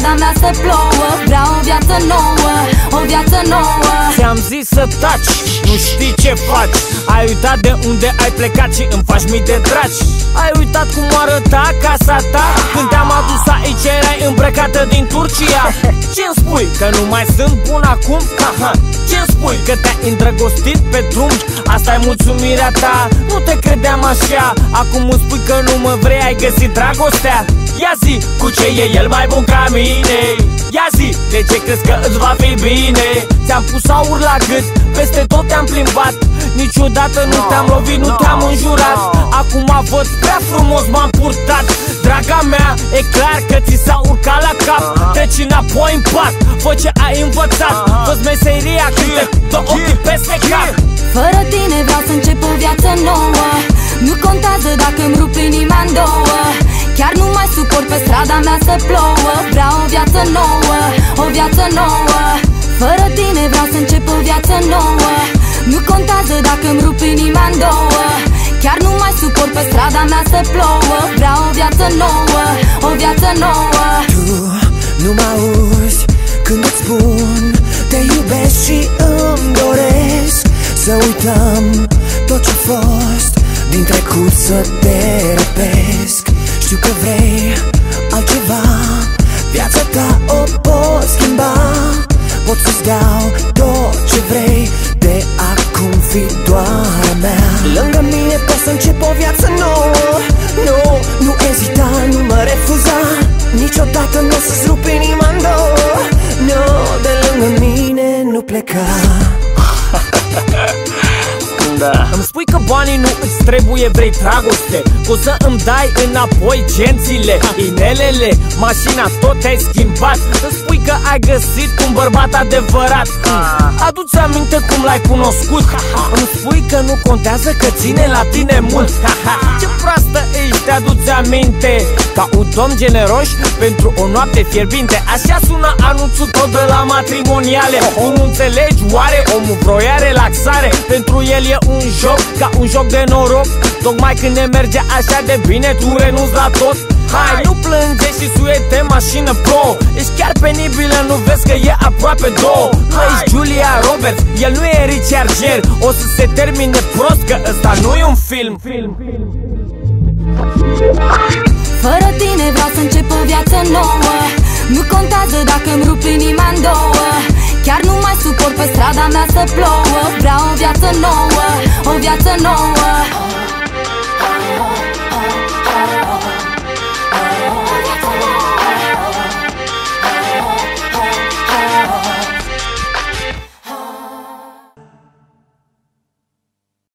strada mea să plouă. Vreau o viață nouă, o viață nouă. Ți-am zis să taci, nu știi ce faci. Ai uitat de unde ai plecat și îmi faci mii de dragi. Ai uitat cum arăta casa ta când te-am adus aici, erai îmbrăcată din Turcia. Ce-mi spui, că nu mai sunt bun acum? Ce-mi spui, că te-ai îndrăgostit pe drum? Asta-i mulțumirea ta, nu te credeam așa. Acum îmi spui că nu mă vrei, ai găsit dragostea. Ia zi, cu ce e el mai bun ca mine? Ia zi, de ce crezi că îți va fi bine? Ți-am pus aur la gât, peste tot te-am plimbat. Niciodată nu te-am lovit, nu te-am înjurat. Acum văd prea frumos m-am purtat. Draga mea, e clar că ți s-a urcat la cap. Treci înapoi în pat, fă ce ai învățat. Fă-ți meseria când te dă ochii peste cap. Fără tine vreau să încep o viață nouă. Nu contează dacă îmi rup inima în două. Chiar nu mai suport pe strada mea să plouă. Vreau o viață nouă, o viață nouă. Fără tine vreau să încep o viață nouă. Nu contează dacă îmi rup inima în două. Chiar nu mai suport pe strada mea să plouă. Vreau o viață nouă, o viață nouă. Tu nu mă auzi când îți spun te iubesc și îmi doresc să uităm tot ce-a fost din trecut, să te răpesc. Știu că vrei altceva, viața ta o pot schimba. Pot să-ți dau tot ce vrei, de acum fi doar a mea. Lângă mine poți să încep o viață nouă. Nu, nu ezita, nu mă refuza. Niciodată nu o să-ți rup inima în două. Nu, de lângă mine nu pleca. Da. Îmi spui că banii nu îți trebuie, vrei dragoste. Că o să îmi dai înapoi gențile, inelele, mașina, tot ai schimbat. Îmi spui că ai găsit un bărbat adevărat. Adu-ți aminte cum l-ai cunoscut. Îmi spui că nu contează, că ține la tine mult. Ce proastă ești, te-aduți aminte. Ca un domn generos pentru o noapte fierbinte. Așa sună anunțul tot de la matrimoniale. Tu nu înțelegi, oare omul vroia relaxare? Pentru el e un joc, ca un joc de noroc. Tocmai când ne merge așa de bine, tu renunți la tot. Hai, nu plânge și suie-te mașină pro. Ești chiar penibilă, nu vezi că e aproape două. Nu ești Julia Roberts, el nu e Richard Gere. O să se termine prost, că ăsta nu e un film. Fără tine vreau să încep o viață nouă. Nu contează dacă îmi rup inima în două. Chiar nu mai suport pe strada mea să plouă. Vreau o viață nouă, o viață nouă.